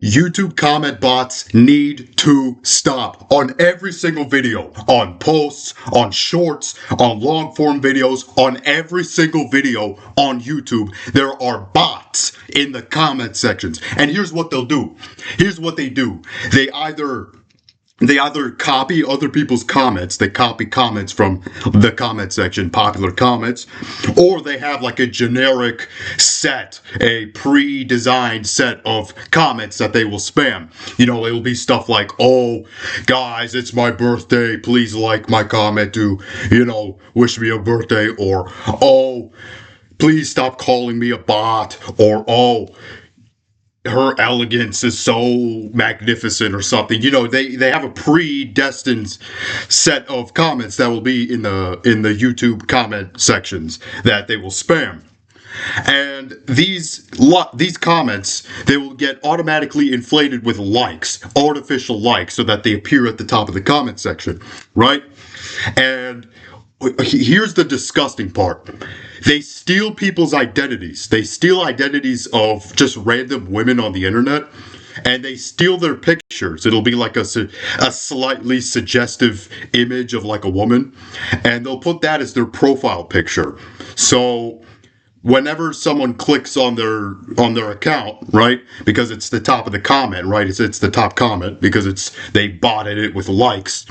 YouTube comment bots need to stop on every single video, on posts, on shorts, on long form videos, on every single video on YouTube. There are bots in the comment sections. And here's what they'll do. Here's what they do. They either copy other people's comments, they copy comments from the comment section, popular comments, or they have like a generic set, a pre-designed set of comments that they will spam. You know, it will be stuff like, oh, guys, it's my birthday, please like my comment to, you know, wish me a birthday, or, oh, please stop calling me a bot, or, oh, her elegance is so magnificent or something. You know, they have a predestined set of comments that will be in the YouTube comment sections that they will spam. And these comments, they will get automatically inflated with likes, artificial likes, so that they appear at the top of the comment section, right? And here's the disgusting part. They steal people's identities. They steal identities of just random women on the internet, and they steal their pictures. It'll be like a slightly suggestive image of like a woman, and they'll put that as their profile picture. So whenever someone clicks on their account, right, because it's the top of the comment, right, it's the top comment because they botted it with likes.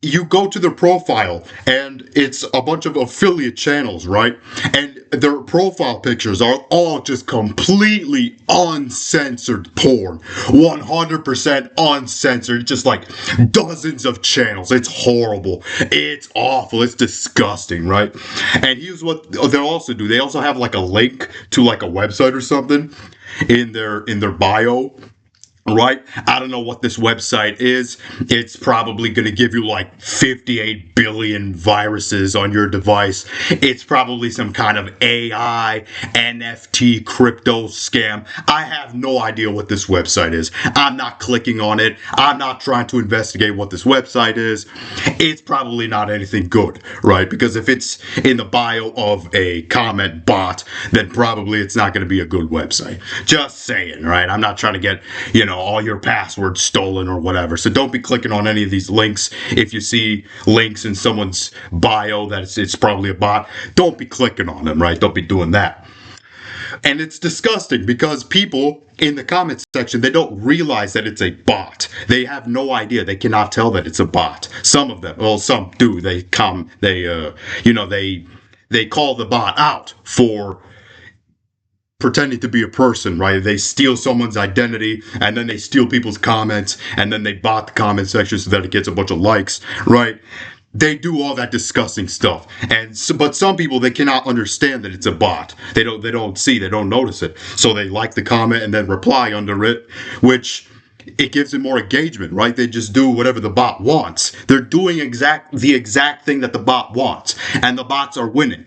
You go to their profile, and it's a bunch of affiliate channels, right? And their profile pictures are all just completely uncensored porn. 100% uncensored, just like dozens of channels. It's horrible. It's awful. It's disgusting, right? And here's what they'll also do. They also have like a link to like a website or something in their bio. Right? I don't know what this website is. It's probably going to give you like 58 billion viruses on your device. It's probably some kind of AI, NFT, crypto scam. I have no idea what this website is. I'm not clicking on it. I'm not trying to investigate what this website is. It's probably not anything good, right? Because if it's in the bio of a comment bot, then probably it's not going to be a good website. Just saying, right? I'm not trying to get, you know, all your passwords stolen or whatever. So don't be clicking on any of these links. If you see links in someone's bio that it's probably a bot, don't be clicking on them, right? Don't be doing that. And it's disgusting because people in the comments section, they don't realize that it's a bot. They have no idea. They cannot tell that it's a bot. Some of them, well, some do. They call the bot out for pretending to be a person, right? They steal someone's identity, and then they steal people's comments, and then they bot the comment section so that it gets a bunch of likes, right? They do all that disgusting stuff. But some people, they cannot understand that it's a bot. They don't notice it. So they like the comment and then reply under it, which it gives it more engagement, right? They just do whatever the bot wants. They're doing the exact thing that the bot wants, and the bots are winning.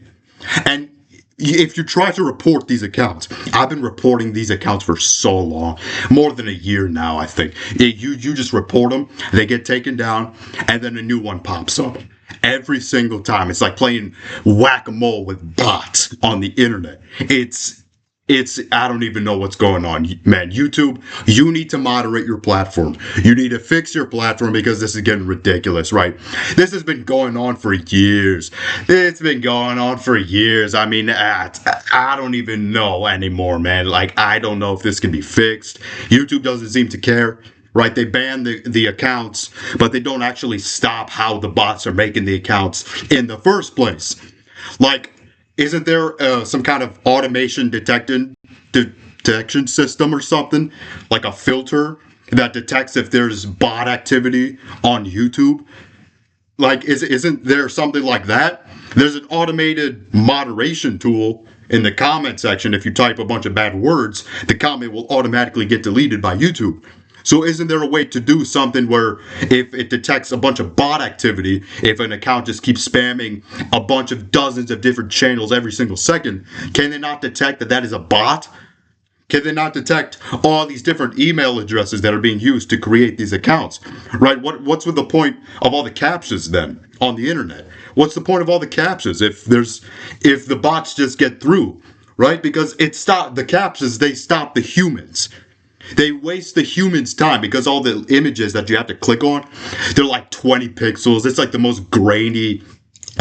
And if you try to report these accounts, I've been reporting these accounts for so long, more than a year now, I think. You just report them, they get taken down, and then a new one pops up. Every single time. It's like playing whack-a-mole with bots on the internet. I don't even know what's going on, man. YouTube, you need to moderate your platform. You need to fix your platform because this is getting ridiculous, right? This has been going on for years. It's been going on for years. I mean, I don't even know anymore, man. Like, I don't know if this can be fixed. YouTube doesn't seem to care, right? They ban the accounts, but they don't actually stop how the bots are making the accounts in the first place. Like, isn't there some kind of automation detection system or something? Like a filter that detects if there's bot activity on YouTube? Like, isn't there something like that? There's an automated moderation tool in the comment section. If you type a bunch of bad words, the comment will automatically get deleted by YouTube. So isn't there a way to do something where if it detects a bunch of bot activity, if an account just keeps spamming a bunch of dozens of different channels every single second, can they not detect that that is a bot? Can they not detect all these different email addresses that are being used to create these accounts? Right? What's with the point of all the captchas then on the internet? What's the point of all the captchas if the bots just get through, right? Because the captchas, they stop the humans. They waste the human's time because all the images that you have to click on, they're like 20 pixels. It's like the most grainy,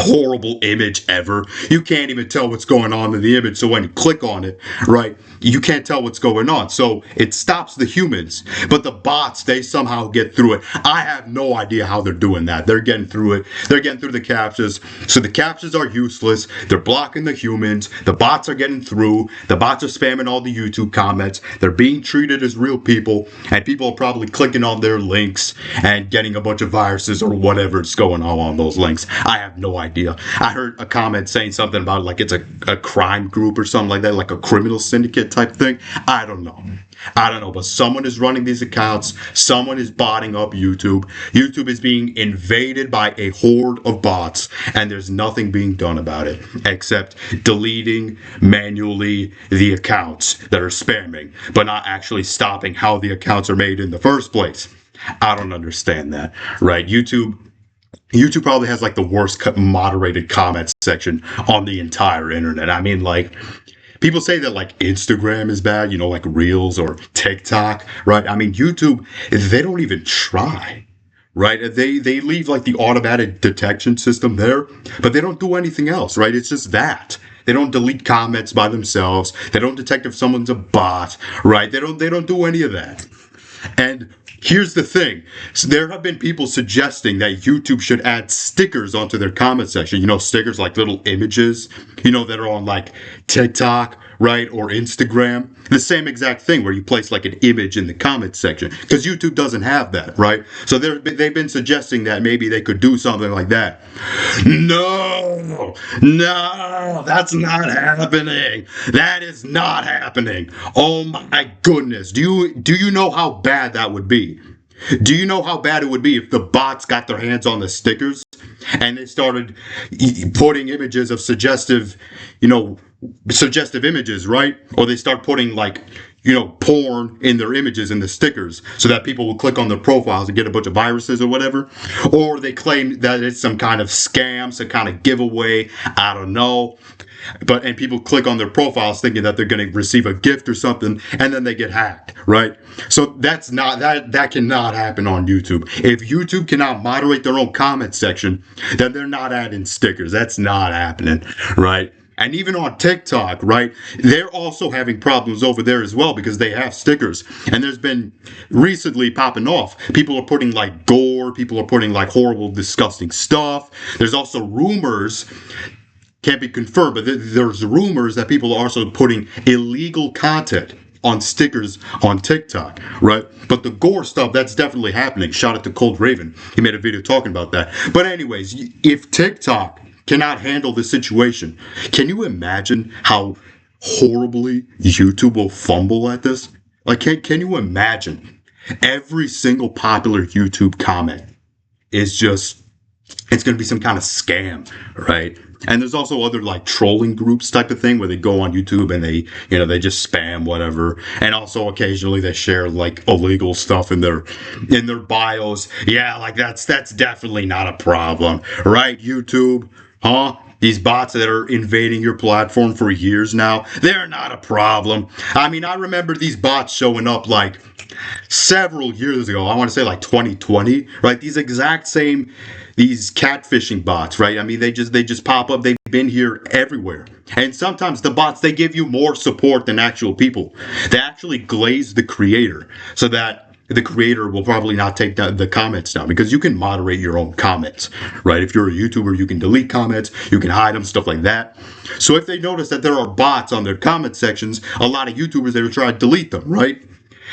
horrible image ever. You can't even tell what's going on in the image. So when you click on it, right, you can't tell what's going on. So it stops the humans. But the bots, they somehow get through it. I have no idea how they're doing that. They're getting through it. They're getting through the captchas. So the captchas are useless. They're blocking the humans. The bots are getting through. The bots are spamming all the YouTube comments. They're being treated as real people. And people are probably clicking on their links and getting a bunch of viruses or whatever's going on those links. I have no idea. I heard a comment saying something about like it's a crime group or something like that, like a criminal syndicate type thing. I don't know, but someone is running these accounts. Someone is botting up YouTube. YouTube is being invaded by a horde of bots, and there's nothing being done about it except deleting manually the accounts that are spamming, but not actually stopping how the accounts are made in the first place. I don't understand that, right? YouTube probably has like the worst moderated comment section on the entire internet. I mean, like, people say that like Instagram is bad, you know, like Reels or TikTok, right? I mean, YouTube, they don't even try, right? They leave like the automatic detection system there, but they don't do anything else, right? It's just that. They don't delete comments by themselves. They don't detect if someone's a bot, right? They don't do any of that. And here's the thing. So there have been people suggesting that YouTube should add stickers onto their comment section. You know, stickers like little images, you know, that are on like TikTok, right? Or Instagram. The same exact thing where you place like an image in the comment section. Because YouTube doesn't have that, right? So they've been suggesting that maybe they could do something like that. No, that's not happening. That is not happening. Oh my goodness. Do you know how bad that would be? Do you know how bad it would be if the bots got their hands on the stickers and they started putting images of suggestive images, right? Or they start putting like, porn in their images in the stickers so that people will click on their profiles and get a bunch of viruses or whatever. Or they claim that it's some kind of scam, some kind of giveaway. I don't know. And people click on their profiles thinking that they're going to receive a gift or something, and then they get hacked, right? So that cannot happen on YouTube. If YouTube cannot moderate their own comment section, then they're not adding stickers. That's not happening, right? And even on TikTok, right, they're also having problems over there as well because they have stickers. And there's been recently popping off. People are putting like gore. People are putting like horrible, disgusting stuff. There's also rumors, can't be confirmed, but there's rumors that people are also putting illegal content on stickers on TikTok, right? But the gore stuff, that's definitely happening. Shout out to Cold Raven. He made a video talking about that. But anyways, if TikTok cannot handle the situation, can you imagine how horribly YouTube will fumble at this? Like, can you imagine? Every single popular YouTube comment is just, it's going to be some kind of scam, right? And there's also other like trolling groups type of thing where they go on YouTube and they just spam whatever. And also occasionally they share like illegal stuff in their bios. Yeah, like that's definitely not a problem, right? YouTube, huh? These bots that are invading your platform for years now, they're not a problem. I mean, I remember these bots showing up like several years ago. I want to say like 2020, right? These catfishing bots, right? I mean, they just pop up. They've been here everywhere. And sometimes the bots, they give you more support than actual people. They actually glaze the creator so that the creator will probably not take the comments down, because you can moderate your own comments, right? If you're a YouTuber, you can delete comments, you can hide them, stuff like that. So if they notice that there are bots on their comment sections, a lot of YouTubers, they will try to delete them, right?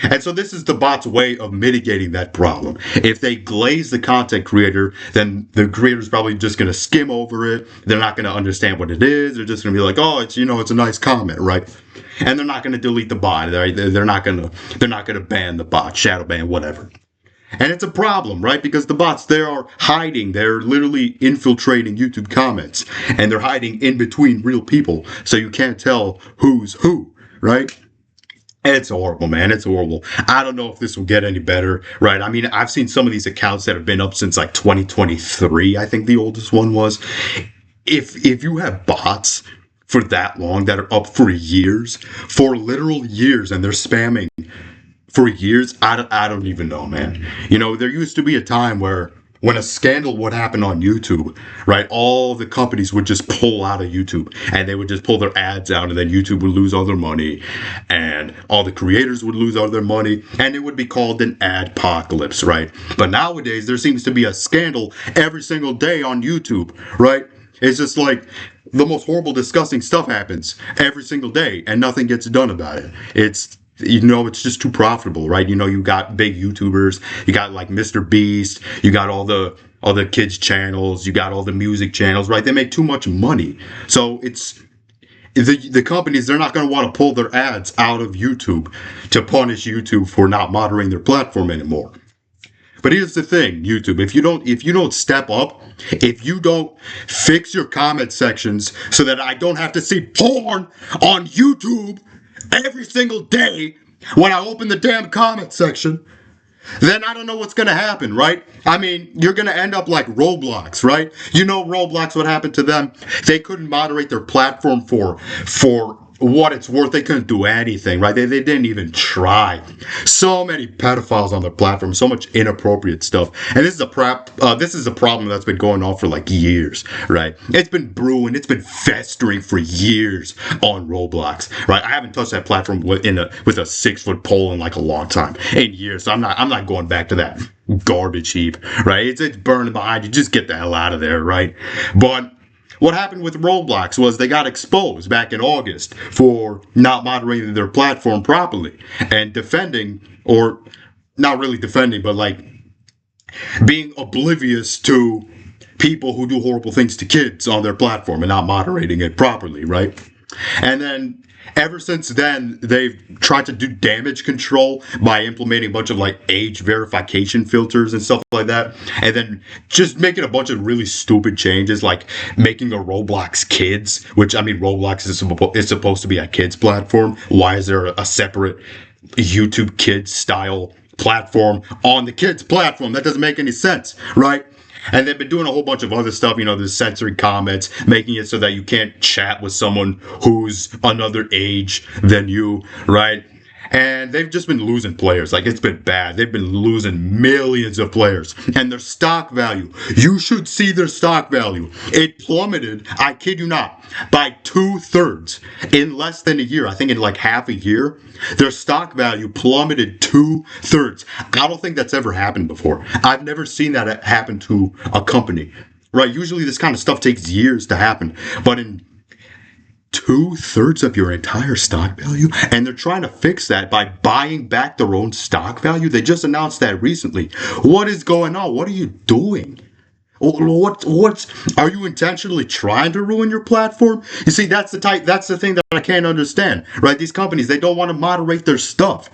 And so this is the bot's way of mitigating that problem. If they glaze the content creator, then the creator's probably just going to skim over it. They're not going to understand what it is. They're just going to be like, oh, it's a nice comment, right? And they're not going to delete the bot. They're not going to ban the bot, shadow ban, whatever. And it's a problem, right? Because the bots, they are hiding. They're literally infiltrating YouTube comments, and they're hiding in between real people. So you can't tell who's who, right? It's horrible, man. It's horrible. I don't know if this will get any better, right? I mean, I've seen some of these accounts that have been up since like 2023. I think the oldest one was. If you have bots for that long that are up for years, for literal years, and they're spamming for years, I don't even know, man. You know, there used to be a time where when a scandal would happen on YouTube, right, all the companies would just pull out of YouTube and they would just pull their ads out, and then YouTube would lose all their money and all the creators would lose all their money, and it would be called an adpocalypse, right? But nowadays there seems to be a scandal every single day on YouTube, right? It's just like the most horrible, disgusting stuff happens every single day and nothing gets done about it. It's just too profitable, right? You got big YouTubers, you got like Mr. Beast, you got all the kids channels, you got all the music channels, right? They make too much money. So it's the companies, they're not going to want to pull their ads out of YouTube to punish YouTube for not moderating their platform anymore. But here's the thing, YouTube, if you don't step up, if you don't fix your comment sections so that I don't have to see porn on YouTube every single day when I open the damn comment section, then I don't know what's going to happen, right? I mean, you're going to end up like Roblox, right? You know Roblox, what happened to them? They couldn't moderate their platform for what it's worth. They couldn't do anything, right? They didn't even try. So many pedophiles on their platform, so much inappropriate stuff. And this is a problem that's been going on for like years, right? It's been brewing, it's been festering for years on Roblox, right? I haven't touched that platform with a 6-foot pole in like a long time, in years. So I'm not going back to that garbage heap, right? It's burning behind you. Just get the hell out of there, right? But what happened with Roblox was they got exposed back in August for not moderating their platform properly and defending, or not really defending, but like being oblivious to people who do horrible things to kids on their platform and not moderating it properly, right? And then ever since then, they've tried to do damage control by implementing a bunch of like age verification filters and stuff like that. And then just making a bunch of really stupid changes, like making a Roblox Kids, which, I mean, Roblox is supposed to be a kids platform. Why is there a separate YouTube Kids style platform on the kids platform? That doesn't make any sense, right? And they've been doing a whole bunch of other stuff, the censoring comments, making it so that you can't chat with someone who's another age than you, right? And they've just been losing players. Like, it's been bad. They've been losing millions of players. And their stock value, you should see their stock value. It plummeted, I kid you not, by 2/3 in less than a year. I think in like half a year, their stock value plummeted 2/3. I don't think that's ever happened before. I've never seen that happen to a company, right? Usually this kind of stuff takes years to happen. But in 2/3 of your entire stock value, and they're trying to fix that by buying back their own stock value. They just announced that recently. What is going on? What are you doing? What are you intentionally trying to ruin your platform? You see, that's the thing that I can't understand, right? These companies, they don't want to moderate their stuff.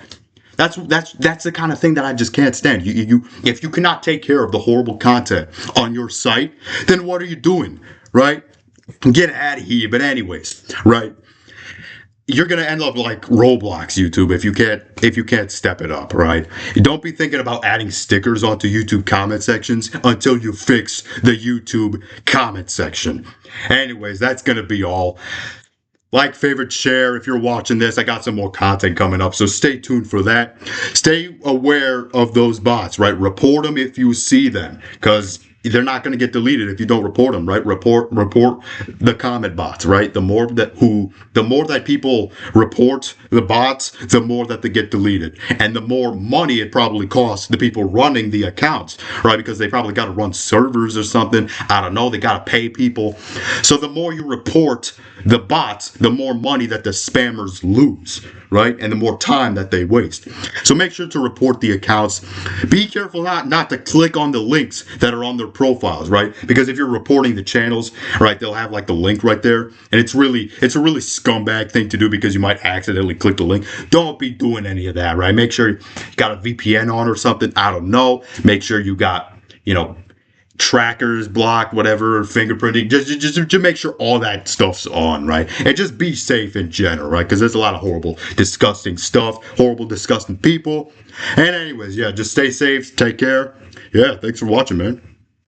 That's the kind of thing that I just can't stand. If you cannot take care of the horrible content on your site, then what are you doing, right? Get out of here. But anyways, right? You're gonna end up like Roblox, YouTube, if you can't step it up, right? Don't be thinking about adding stickers onto YouTube comment sections until you fix the YouTube comment section. Anyways, that's gonna be all. Like, favorite, share if you're watching this. I got some more content coming up, so stay tuned for that. Stay aware of those bots, right? Report them if you see them, because they're not going to get deleted if you don't report them, right? Report the comment bots, right? The more that people report the bots, the more that they get deleted, and the more money it probably costs the people running the accounts, right? Because they probably got to run servers or something. I don't know. They got to pay people. So the more you report the bots, the more money that the spammers lose, right? And the more time that they waste. So make sure to report the accounts. Be careful not to click on the links that are on their profiles, right? Because if you're reporting the channels, right, they'll have like the link right there, and it's a really scumbag thing to do because you might accidentally click the link. Don't be doing any of that, right? Make sure you got a VPN on or something. I don't know. Make sure you got, trackers blocked, whatever, fingerprinting. Just make sure all that stuff's on, right? And just be safe in general, right? Because there's a lot of horrible, disgusting stuff, horrible, disgusting people. And anyways, yeah, just stay safe, take care. Yeah, thanks for watching, man.